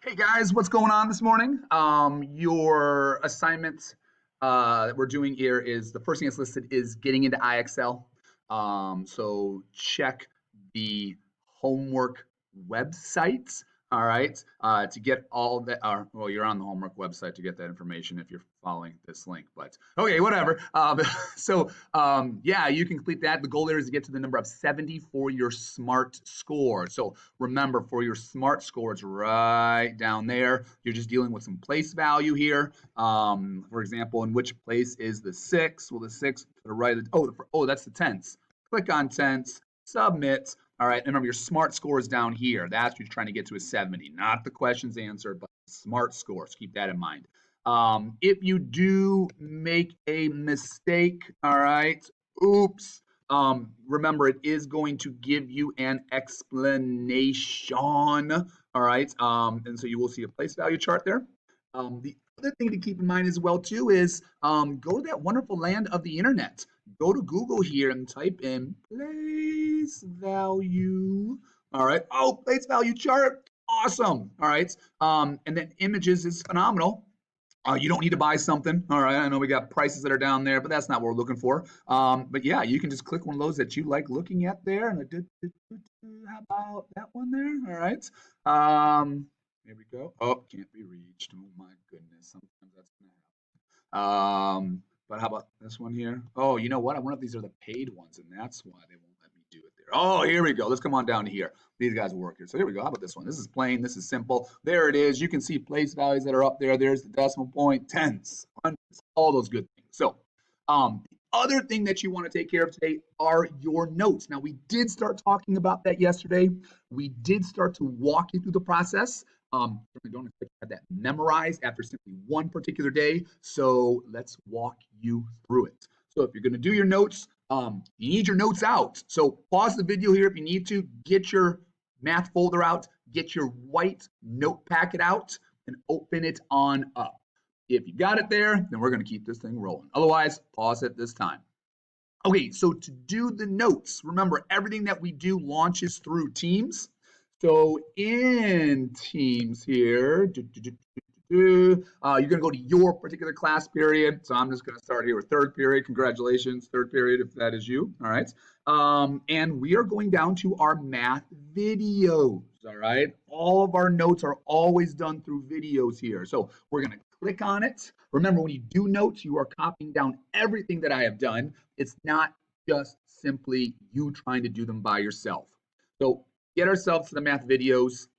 Hey guys, what's going on this morning? Your assignment that we're doing here is the first thing that's listed is getting into IXL. So check the homework website. All right, to get all that. Well, you're on the homework website to get that information if you're following this link. But okay, whatever. Yeah, you can complete that. The goal there is to get to the number of 70 for your SMART score. So remember, for your SMART score, it's right down there. You're just dealing with some place value here. For example, in which place is the 6? Well, the 6 to the right. Oh, that's the tenths. Click on tenths, submit. All right, and remember your SMART score is down here. That's what you're trying to get to is 70, not the questions answered, but the SMART score. So keep that in mind. If you do make a mistake, all right, oops, remember it is going to give you an explanation, all right, and so you will see a place value chart there. The other thing to keep in mind as well too is go to that wonderful land of the internet. Go to Google here and type in place value. All right. Oh, place value chart. Awesome. All right. And then images is phenomenal. You don't need to buy something. All right. I know we got prices that are down there, but that's not what we're looking for. But yeah, you can just click one of those that you like looking at there. And how about that one there? All right. Here we go. Oh, can't be reached. Oh my goodness. Sometimes that's gonna happen. But how about this one here? Oh, you know what? I wonder if these are the paid ones, and that's why they won't let me do it there. Oh, here we go. Let's come on down to here. These guys work here. So here we go. How about this one? This is plain. This is simple. There it is. You can see place values that are up there. There's the decimal point, tenths, hundreds, all those good things. So the other thing that you want to take care of today are your notes. Now, we did start talking about that yesterday. We did start to walk you through the process. Certainly don't expect to have that memorized after simply one particular day. So let's walk you through it. So if you're going to do your notes, you need your notes out. So pause the video here if you need to. Get your math folder out. Get your white note packet out and open it on up. If you got it there, then we're going to keep this thing rolling. Otherwise, pause it this time. Okay, so to do the notes, remember everything that we do launches through Teams. So in Teams here, you're going to go to your particular class period. So I'm just going to start here with third period. Congratulations, third period, if that is you. All right. And we are going down to our math videos. All right. All of our notes are always done through videos here. So we're going to click on it. Remember, when you do notes, you are copying down everything that I have done. It's not just simply you trying to do them by yourself. So get ourselves to the math videos,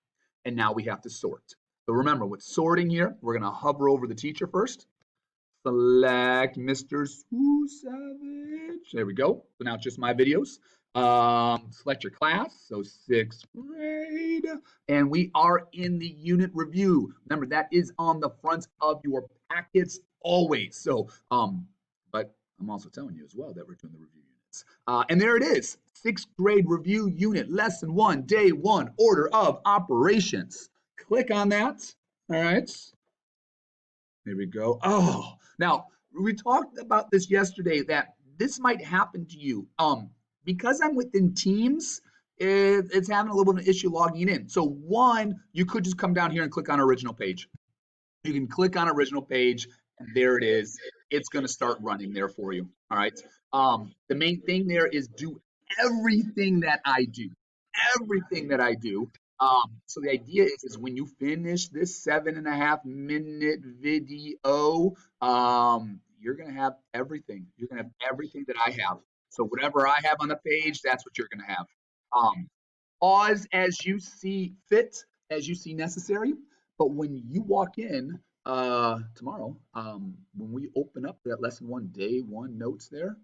and now we have to sort. So remember, with sorting here, we're going to hover over the teacher first. Select Mr. Sue Savage. There we go. So now it's just my videos. Select your class, so sixth grade. And we are in the unit review. Remember, that is on the front of your packets always. So, but I'm also telling you as well that we're doing the review units. And there it is, sixth grade review unit, lesson 1, day 1, order of operations. Click on that. All right. There we go. Oh, now we talked about this yesterday that this might happen to you. Because I'm within Teams, it's having a little bit of an issue logging in. So one, you could just come down here and click on original page. You can click on original page, and there it is. It's going to start running there for you. All right. The main thing there is do everything that I do. Everything that I do. So the idea is when you finish this 7.5-minute video, you're gonna have everything. You're gonna have everything that I have. So whatever I have on the page, that's what you're gonna have. Pause as you see fit, as you see necessary. But when you walk in tomorrow, when we open up that lesson 1, day 1 notes there,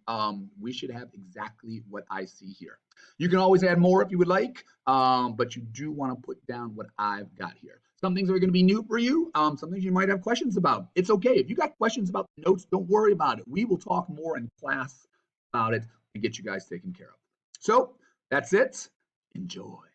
we should have exactly what I see here. You can always add more if you would like, but you do want to put down what I've got here. Some things are going to be new for you. Some things you might have questions about. It's okay. If you got questions about the notes, don't worry about it. We will talk more in class about it and get you guys taken care of. So that's it. Enjoy.